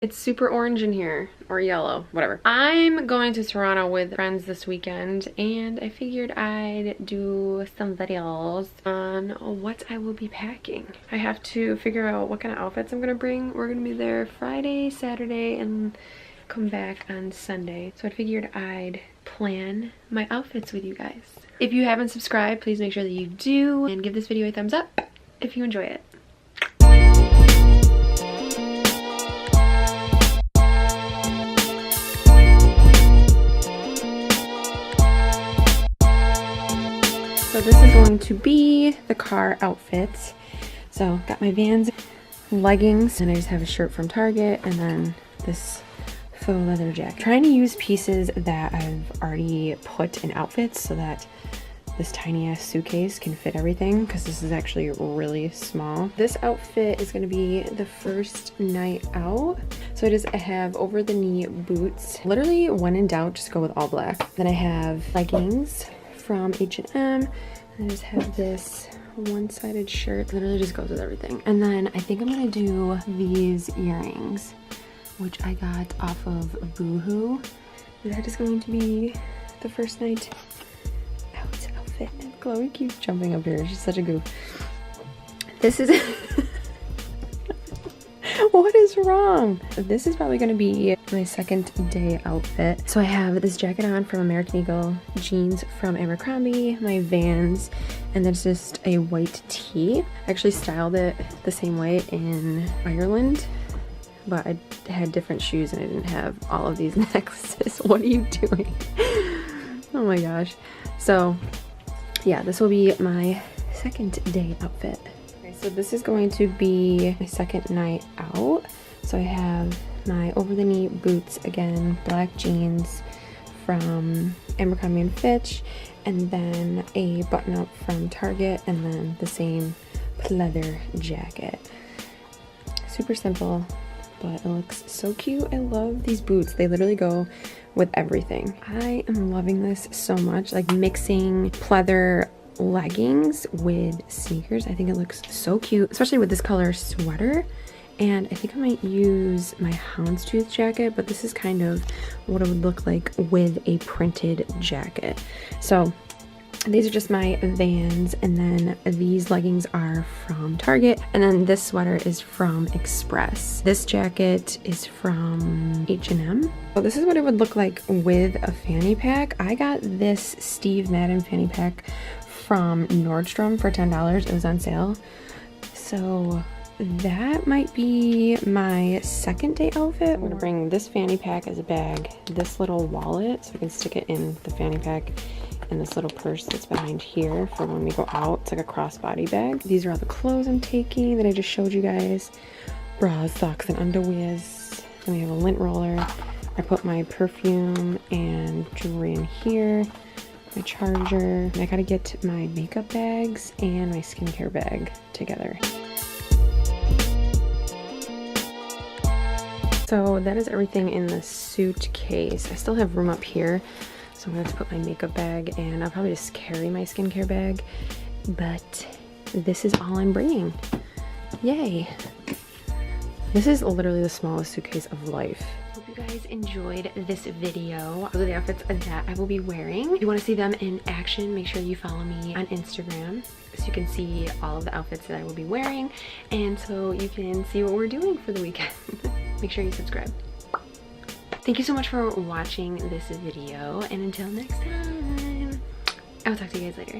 It's super orange in here, or yellow, whatever. I'm going to Toronto with friends this weekend, and I figured I'd do some videos on what I will be packing. I have to figure out what kind of outfits I'm gonna bring. We're gonna be there Friday, Saturday, and come back on Sunday. So I figured I'd plan my outfits with you guys. If you haven't subscribed, please make sure that you do, and give this video a thumbs up if you enjoy it. So this is going to be the car outfits. So got my Vans, leggings, and I just have a shirt from Target, and then this faux leather jacket. Trying to use pieces that I've already put in outfits so that this tiny ass suitcase can fit everything, because this is actually really small. This outfit is going to be the first night out. So I have over the knee boots. Literally, when in doubt, just go with all black. Then I have leggings from H&M. I just have this one-sided shirt. Literally just goes with everything. And then I think I'm gonna do these earrings, which I got off of Boohoo. That is going to be the first night out outfit. And Chloe keeps jumping up here. She's such a goof. This is what is wrong? This is probably gonna be my second day outfit. So I have this jacket on from American Eagle, jeans from Abercrombie, my Vans, and then it's just a white tee. I actually styled it the same way in Ireland, but I had different shoes and I didn't have all of these necklaces. What are you doing? Oh my gosh. So yeah, this will be my second day outfit. So this is going to be my second night out. So I have my over-the-knee boots again, black jeans from Abercrombie & Fitch, and then a button-up from Target, and then the same pleather jacket. Super simple, but it looks so cute. I love these boots. They literally go with everything. I am loving this so much, like mixing pleather leggings with sneakers. I think it looks so cute, especially with this color sweater. And I think I might use my houndstooth jacket, but this is kind of what it would look like with a printed jacket. So these are just my Vans, and then these leggings are from Target, and then this sweater is from Express. This jacket is from H&M. So this is what it would look like with a fanny pack. I got this Steve Madden fanny pack from Nordstrom for $10. It was on sale. So that might be my second day outfit. I'm gonna bring this fanny pack as a bag, this little wallet so I can stick it in the fanny pack, and this little purse that's behind here for when we go out. It's like a crossbody bag. These are all the clothes I'm taking that I just showed you guys. Bras, socks, and underwears. Then we have a lint roller. I put my perfume and jewelry in here. My charger. I gotta get my makeup bags and my skincare bag together. So that is everything in the suitcase. I still have room up here, so I'm gonna have to put my makeup bag, and I'll probably just carry my skincare bag, but this is all I'm bringing. Yay. This is literally the smallest suitcase of life. Hope you guys enjoyed this video. Those are the outfits that I will be wearing. If you want to see them in action, make sure you follow me on Instagram so you can see all of the outfits that I will be wearing, and so you can see what we're doing for the weekend. Make sure you subscribe. Thank you so much for watching this video, and until next time, I'll talk to you guys later.